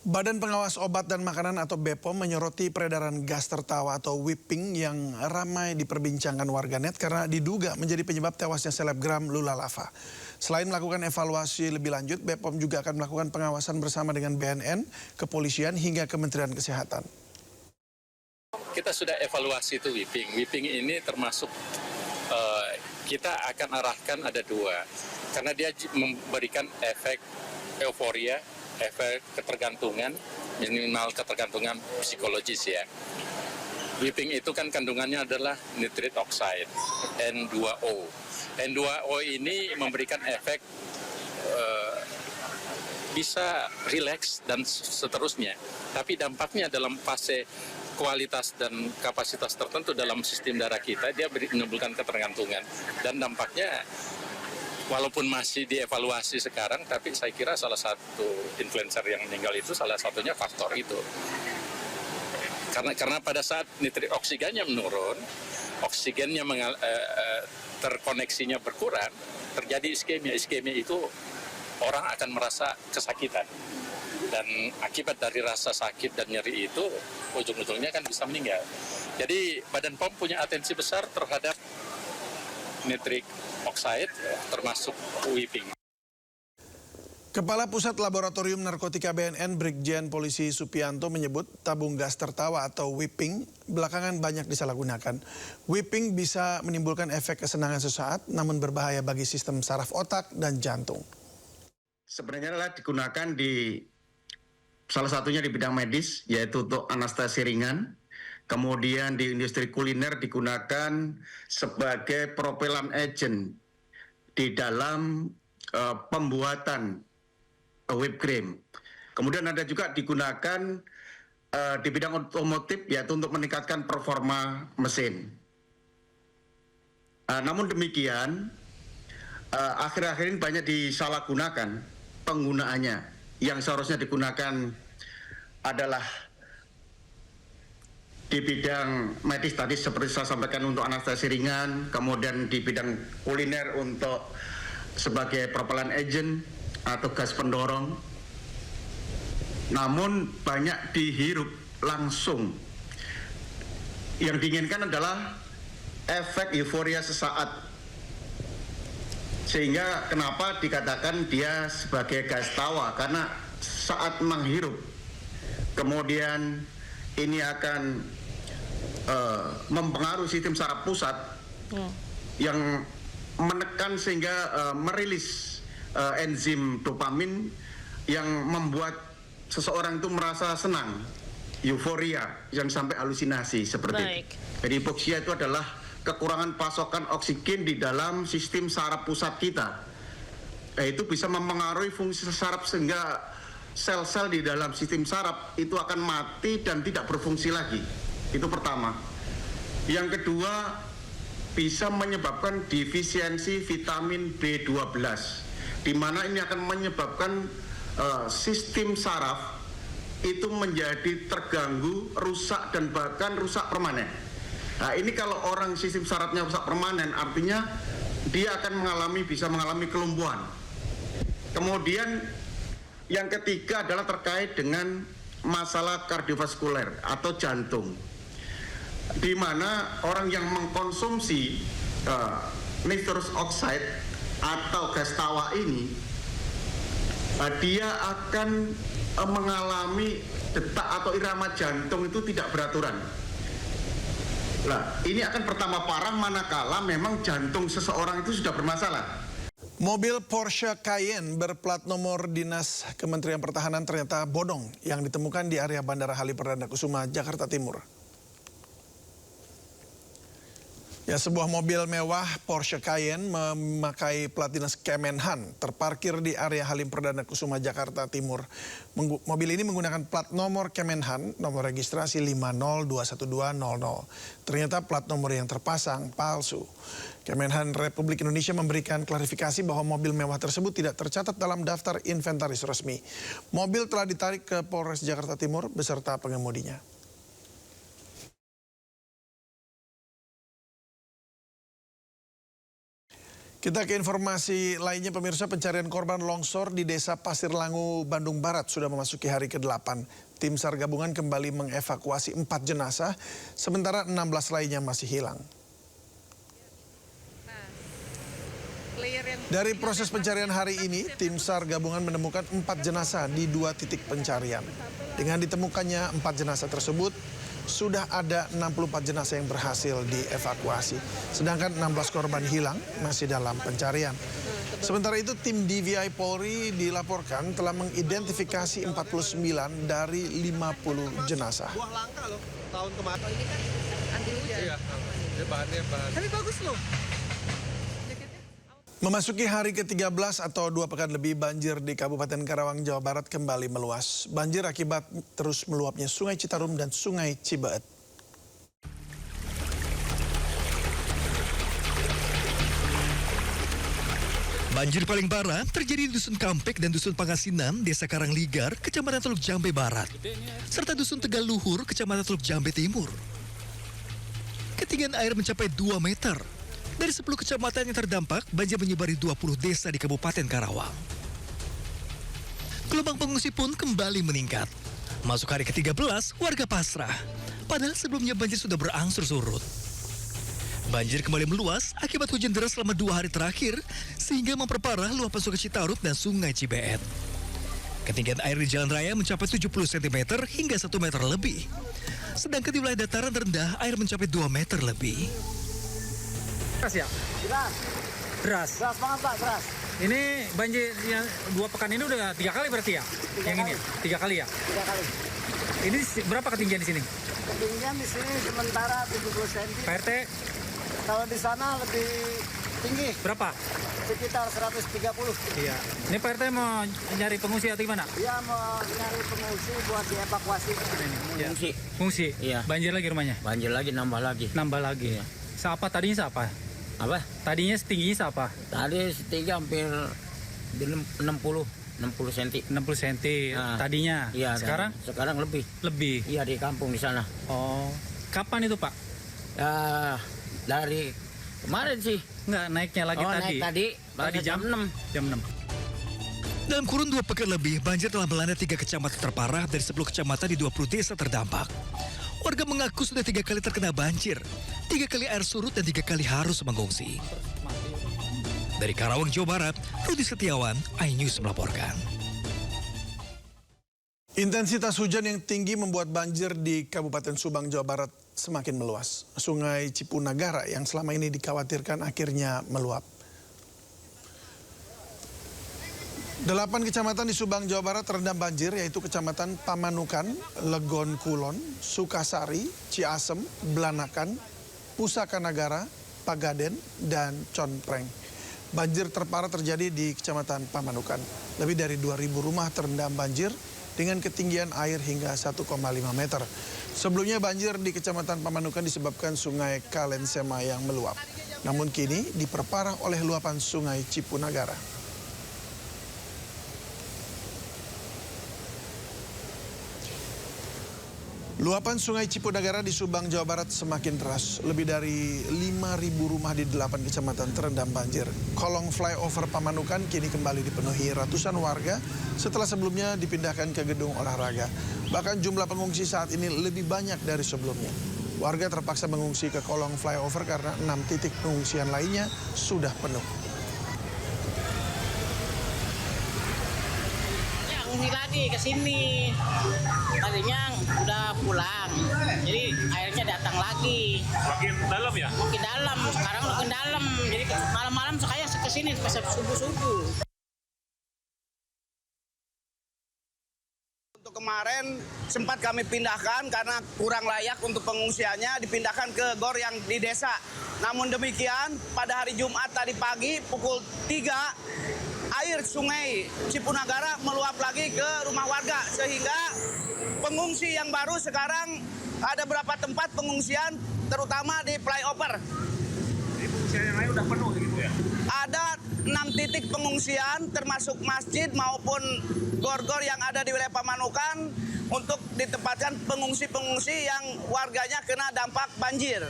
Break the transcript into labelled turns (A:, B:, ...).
A: Badan Pengawas Obat dan Makanan atau BPOM menyoroti peredaran gas tertawa atau whipping yang ramai diperbincangkan warganet karena diduga menjadi penyebab tewasnya selebgram Lula Lava. Selain melakukan evaluasi lebih lanjut, BPOM juga akan melakukan pengawasan bersama dengan BNN, kepolisian hingga Kementerian Kesehatan.
B: Kita sudah evaluasi itu whipping. Whipping ini termasuk kita akan arahkan ada dua, karena dia memberikan efek euforia, efek ketergantungan, minimal ketergantungan psikologis ya. Whipping itu kan kandungannya adalah nitrate oxide, N2O. N2O ini memberikan efek bisa rileks dan seterusnya. Tapi dampaknya dalam fase kualitas dan kapasitas tertentu dalam sistem darah kita, dia menimbulkan ketergantungan. Dan dampaknya walaupun masih dievaluasi sekarang, tapi saya kira salah satu influencer yang meninggal itu salah satunya faktor itu. Karena pada saat nitrit oksigennya menurun, oksigennya terkoneksinya berkurang, terjadi iskemia. Iskemia itu orang akan merasa kesakitan. Dan akibat dari rasa sakit dan nyeri itu, ujung-ujungnya kan bisa meninggal. Jadi Badan POM punya atensi besar terhadap nitric oxide, termasuk whipping.
A: Kepala Pusat Laboratorium Narkotika BNN Brigjen Polisi Supianto menyebut tabung gas tertawa atau whipping belakangan banyak disalahgunakan. Whipping bisa menimbulkan efek kesenangan sesaat namun berbahaya bagi sistem saraf otak dan jantung.
C: Sebenarnya adalah digunakan di salah satunya di bidang medis, yaitu untuk anestesi ringan. Kemudian di industri kuliner digunakan sebagai propellant agent di dalam pembuatan whipped cream. Kemudian ada juga digunakan di bidang otomotif, yaitu untuk meningkatkan performa mesin. Namun demikian, akhir-akhir ini banyak disalahgunakan penggunaannya. Yang seharusnya digunakan adalah di bidang medis tadi seperti saya sampaikan untuk anestesi ringan, kemudian di bidang kuliner untuk sebagai propellant agent atau gas pendorong. Namun banyak dihirup langsung. Yang diinginkan adalah efek euforia sesaat. Sehingga kenapa dikatakan dia sebagai gas tawa, karena saat menghirup kemudian ini akan mempengaruhi sistem saraf pusat yang menekan sehingga merilis enzim dopamin yang membuat seseorang itu merasa senang, euforia yang sampai halusinasi seperti itu. Jadi hipoksia itu adalah kekurangan pasokan oksigen di dalam sistem saraf pusat kita. Itu bisa mempengaruhi fungsi saraf sehingga sel-sel di dalam sistem saraf itu akan mati dan tidak berfungsi lagi. Itu pertama. Yang kedua, bisa menyebabkan defisiensi vitamin B12, di mana ini akan menyebabkan sistem saraf itu menjadi terganggu, rusak dan bahkan rusak permanen. Nah, ini kalau orang sistem sarafnya rusak permanen, artinya dia akan bisa mengalami kelumpuhan. Kemudian yang ketiga adalah terkait dengan masalah kardiovaskuler atau jantung, di mana orang yang mengkonsumsi nitrous oxide atau gas tawa ini, dia akan mengalami detak atau irama jantung itu tidak beraturan. Nah, ini akan pertama parah manakala memang jantung seseorang itu sudah bermasalah.
A: Mobil Porsche Cayenne berplat nomor dinas Kementerian Pertahanan ternyata bodong yang ditemukan di area Bandara Halim Perdana Kusuma, Jakarta Timur. Ya, sebuah mobil mewah Porsche Cayenne memakai plat dinas Kemenhan terparkir di area Halim Perdana Kusuma, Jakarta Timur. Mobil ini menggunakan plat nomor Kemenhan, nomor registrasi 5021200. Ternyata plat nomor yang terpasang palsu. Kemenhan Republik Indonesia memberikan klarifikasi bahwa mobil mewah tersebut tidak tercatat dalam daftar inventaris resmi. Mobil telah ditarik ke Polres Jakarta Timur beserta pengemudinya. Kita ke informasi lainnya, pemirsa. Pencarian korban longsor di Desa Pasir Langu, Bandung Barat sudah memasuki hari ke-8. Tim SAR gabungan kembali mengevakuasi 4 jenazah, sementara 16 lainnya masih hilang. Dari proses pencarian hari ini, tim SAR gabungan menemukan 4 jenazah di 2 titik pencarian. Dengan ditemukannya 4 jenazah tersebut, sudah ada 64 jenazah yang berhasil dievakuasi. Sedangkan 16 korban hilang masih dalam pencarian. Sementara itu, tim DVI Polri dilaporkan telah mengidentifikasi 49 dari 50 jenazah.
D: Buah langka loh tahun kemarin.
E: Ini kan anti hujan.
D: Iya, dia bahan.
E: Tapi bagus loh.
A: Memasuki hari ke-13 atau 2 pekan lebih, banjir di Kabupaten Karawang, Jawa Barat kembali meluas. Banjir akibat terus meluapnya Sungai Citarum dan Sungai Cibeet.
F: Banjir paling parah terjadi di Dusun Kampek dan Dusun Pangasinan, Desa Karangligar, Kecamatan Teluk Jambe Barat, serta Dusun Tegal Luhur, Kecamatan Teluk Jambe Timur. Ketinggian air mencapai 2 meter. Dari 10 kecamatan yang terdampak, banjir menyebari 20 desa di Kabupaten Karawang. Gelombang pengungsi pun kembali meningkat. Masuk hari ke-13, warga pasrah. Padahal sebelumnya banjir sudah berangsur surut. Banjir kembali meluas akibat hujan deras selama 2 hari terakhir, sehingga memperparah luapan Sungai Citarum dan Sungai Cibeet. Ketinggian air di jalan raya mencapai 70 cm hingga 1 meter lebih. Sedangkan di wilayah dataran rendah, air mencapai 2 meter lebih.
G: Beras ya? Beras. Beras banget Pak, beras. Ini banjir yang 2 pekan ini udah 3 kali berarti ya? Yang ini 3 kali ya?
H: 3 kali.
G: Ini berapa ketinggian di sini?
H: Ketinggian di sini sementara 70 cm.
G: Pak RT
H: Kalau di sana lebih tinggi,
G: berapa?
H: sekitar 130.
G: Iya. Ini Pak RT mau nyari pengungsi atau gimana?
H: Dia mau nyari pengungsi buat dievakuasi.
G: Iya.
I: Pengungsi.
G: Pengungsi?
I: Iya.
G: Banjir lagi rumahnya?
I: Banjir lagi, nambah lagi.
G: Nambah lagi.
I: Iya.
G: Siapa tadinya siapa?
I: Apa?
G: Tadinya setingginya siapa?
I: Tadi setinggi hampir di 60 cm.
G: 60 cm.
I: Nah,
G: Tadinya.
I: Iya.
G: Sekarang?
I: Sekarang lebih.
G: Lebih.
I: Iya, di kampung di sana.
G: Oh. Kapan itu Pak?
I: Ya, dari kemarin sih.
G: Enggak, naiknya lagi tadi.
I: Naik tadi.
G: Tadi jam
I: 6.
G: Jam 6.
F: Dalam kurun 2 pekan lebih, banjir telah melanda 3 kecamatan terparah dari 10 kecamatan di 20 desa terdampak. Warga mengaku sudah 3 kali terkena banjir, 3 kali air surut dan 3 kali harus mengungsi. Dari Karawang, Jawa Barat, Rudi Setiawan, iNews melaporkan.
A: Intensitas hujan yang tinggi membuat banjir di Kabupaten Subang, Jawa Barat semakin meluas. Sungai Cipunagara yang selama ini dikhawatirkan akhirnya meluap. 8 kecamatan di Subang, Jawa Barat terendam banjir, yaitu Kecamatan Pamanukan, Legon Kulon, Sukasari, Ciasem, Blanakan, Pusaka Nagara, Pagaden, dan Conpreng. Banjir terparah terjadi di Kecamatan Pamanukan. Lebih dari 2.000 rumah terendam banjir dengan ketinggian air hingga 1,5 meter. Sebelumnya banjir di Kecamatan Pamanukan disebabkan Sungai Kalensema yang meluap. Namun kini diperparah oleh luapan Sungai Cipunagara. Luapan Sungai Cipunagara di Subang, Jawa Barat semakin deras. Lebih dari 5.000 rumah di 8 kecamatan terendam banjir. Kolong flyover Pamanukan kini kembali dipenuhi ratusan warga setelah sebelumnya dipindahkan ke gedung olahraga. Bahkan jumlah pengungsi saat ini lebih banyak dari sebelumnya. Warga terpaksa mengungsi ke kolong flyover karena 6 titik pengungsian lainnya sudah penuh.
J: Ngungsi lagi ke sini. Tadinya udah pulang, jadi airnya datang lagi.
D: Makin dalam ya?
J: Makin dalam, sekarang makin dalam. Jadi malam-malam saya ke sini sampai subuh-subuh.
K: Untuk kemarin sempat kami pindahkan karena kurang layak untuk pengungsiannya, dipindahkan ke gor yang di desa. Namun demikian, pada hari Jumat tadi pagi pukul 3, air Sungai Cipunagara meluap lagi ke rumah warga, sehingga pengungsi yang baru sekarang ada beberapa tempat pengungsian, terutama di flyover.
D: Jadi pengungsian yang lain udah penuh gitu ya?
K: Ada 6 titik pengungsian, termasuk masjid maupun gor-gor yang ada di wilayah Pamanukan untuk ditempatkan pengungsi-pengungsi yang warganya kena dampak banjir.